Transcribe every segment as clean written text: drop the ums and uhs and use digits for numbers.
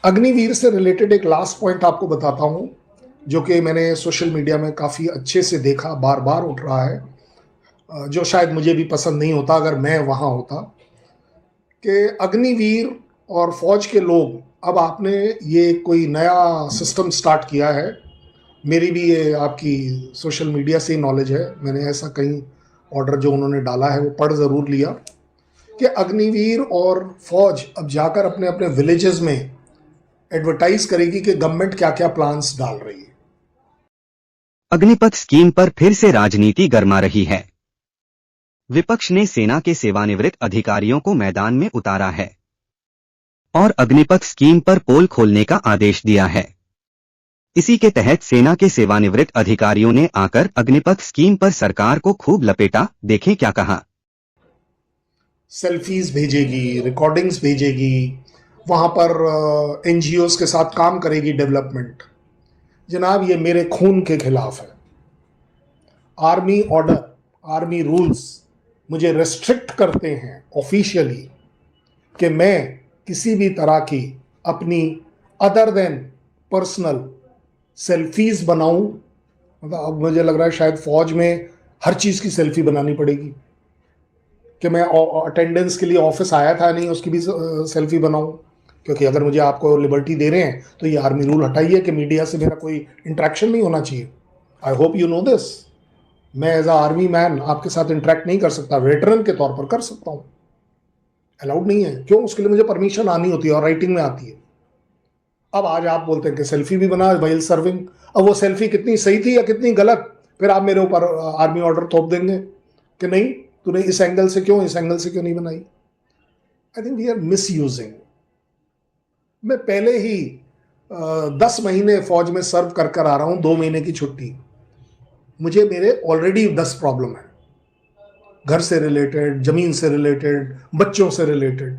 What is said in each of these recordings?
अग्निवीर से रिलेटेड एक last point आपको बताता हूँ, जो कि मैंने सोशल मीडिया में काफ़ी अच्छे से देखा, बार-बार उठ रहा है, जो शायद मुझे भी पसंद नहीं होता अगर मैं वहाँ होता, कि अग्निवीर और फ़ौज के लोग, अब आपने ये कोई नया सिस्टम स्टार्ट किया है, मेरी भी ये आपकी सोशल मीडिया से ही नॉलेज है, मैंने ऐसा कहीं ऑर्डर जो उन्होंने डाला है वो पढ़ ज़रूर लिया, कि अग्निवीर और फ़ौज अब जाकर अपने-अपने विलेजेस में एडवर्टाइज़ करेगी कि गवर्नमेंट क्या-क्या प्लान्स डाल रही है। अग्निपथ स्कीम पर फिर से राजनीति गरमा रही है। विपक्ष ने सेना के सेवानिवृत्त अधिकारियों को मैदान में उतारा है और अग्निपथ स्कीम पर पोल खोलने का आदेश दिया है। इसी के तहत सेना के सेवानिवृत्त अधिकारियों ने आकर अग्निपथ स्कीम पर सरकार को खूब लपेटा। देखें क्या कहा। सेल्फीज भेजेगी, रिकॉर्डिंग्स भेजेगी, वहाँ पर एनजीओज के साथ काम करेगी डेवलपमेंट। जनाब, ये मेरे खून के खिलाफ है। आर्मी ऑर्डर, आर्मी रूल्स मुझे रेस्ट्रिक्ट करते हैं ऑफिशियली कि मैं किसी भी तरह की अपनी अदर देन पर्सनल सेल्फीज बनाऊं। मतलब अब मुझे लग रहा है शायद फौज में हर चीज़ की सेल्फी बनानी पड़ेगी, कि मैं अटेंडेंस के लिए ऑफिस आया था नहीं उसकी भी सेल्फी बनाऊं, क्योंकि अगर मुझे आपको लिबर्टी दे रहे हैं तो ये आर्मी रूल हटाइए कि मीडिया से मेरा कोई इंटरेक्शन नहीं होना चाहिए। I hope you know this. मैं एज अ आर्मी मैन आपके साथ इंटरेक्ट नहीं कर सकता, वेटरन के तौर पर कर सकता हूँ, अलाउड नहीं है। क्यों? उसके लिए मुझे परमिशन आनी होती है और राइटिंग में आती है। अब आज आप बोलते हैं कि सेल्फी भी बना वाइल सर्विंग। अब वो सेल्फी कितनी सही थी या कितनी गलत, फिर आप मेरे ऊपर आर्मी ऑर्डर थोप देंगे कि नहीं तूने इस एंगल से क्यों, इस एंगल से क्यों नहीं बनाई। I think we are misusing. मैं पहले ही 10 महीने फौज में सर्व कर आ रहा हूं, 2 महीने की छुट्टी। मुझे मेरे ऑलरेडी 10 प्रॉब्लम है, घर से रिलेटेड, जमीन से रिलेटेड, बच्चों से रिलेटेड।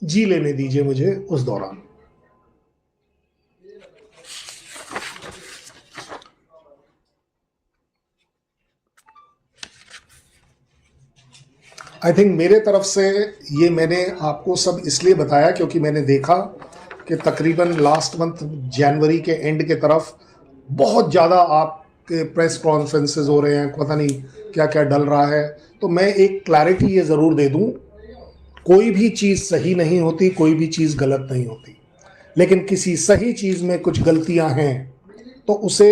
जी लेने दीजिए मुझे उस दौरान। आई थिंक मेरे तरफ से ये मैंने आपको सब इसलिए बताया क्योंकि मैंने देखा कि तकरीबन लास्ट मंथ जनवरी के एंड के तरफ बहुत ज़्यादा आपके प्रेस कॉन्फ्रेंसेस हो रहे हैं, पता नहीं क्या क्या डल रहा है। तो मैं एक क्लैरिटी ये ज़रूर दे दूं, कोई भी चीज़ सही नहीं होती, कोई भी चीज़ गलत नहीं होती, लेकिन किसी सही चीज़ में कुछ गलतियां हैं तो उसे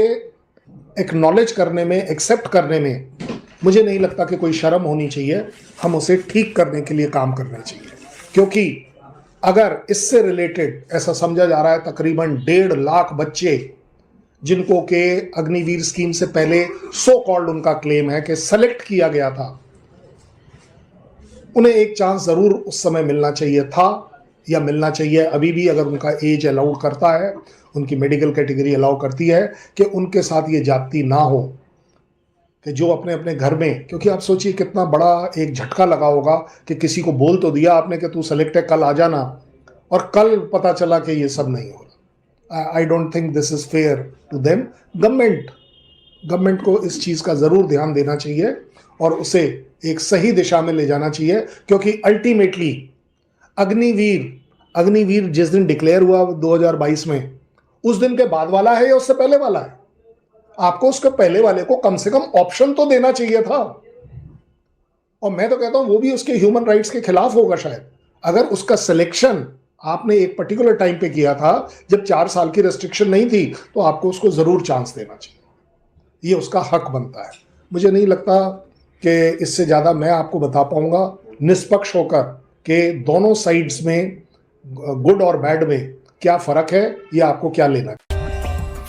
एक्नॉलेज करने में, एक्सेप्ट करने में मुझे नहीं लगता कि कोई शर्म होनी चाहिए। हम उसे ठीक करने के लिए काम करना चाहिए, क्योंकि अगर इससे रिलेटेड ऐसा समझा जा रहा है तकरीबन 1.5 लाख बच्चे जिनको के अग्निवीर स्कीम से पहले सो कॉल्ड उनका क्लेम है कि सेलेक्ट किया गया था, उन्हें एक चांस जरूर उस समय मिलना चाहिए था या मिलना चाहिए अभी भी, अगर उनका एज अलाउड करता है, उनकी मेडिकल कैटेगरी अलाउ करती है कि उनके साथ ये जाति ना हो, कि जो अपने अपने घर में, क्योंकि आप सोचिए कितना बड़ा एक झटका लगा होगा कि किसी को बोल तो दिया आपने कि तू सेलेक्ट है, कल आ जाना, और कल पता चला कि ये सब नहीं हो रहा। I don't think this is fair to them. Government को इस चीज़ का ज़रूर ध्यान देना चाहिए और उसे एक सही दिशा में ले जाना चाहिए, क्योंकि अल्टीमेटली अग्निवीर जिस दिन डिक्लेयर हुआ 2022 में, उस दिन के बाद वाला है या उससे पहले वाला है? आपको उसके पहले वाले को कम से कम ऑप्शन तो देना चाहिए था। और मैं तो कहता हूं वो भी उसके ह्यूमन राइट्स के खिलाफ होगा शायद, अगर उसका सिलेक्शन आपने एक पर्टिकुलर टाइम पे किया था जब 4 साल की रेस्ट्रिक्शन नहीं थी, तो आपको उसको जरूर चांस देना चाहिए, ये उसका हक बनता है। मुझे नहीं लगता कि इससे ज्यादा मैं आपको बता पाऊंगा निष्पक्ष होकर कि दोनों साइड्स में, गुड और बैड में क्या फर्क है, ये आपको क्या लेना है।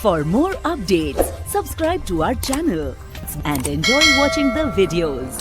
For more updates, subscribe to our channel and enjoy watching the videos.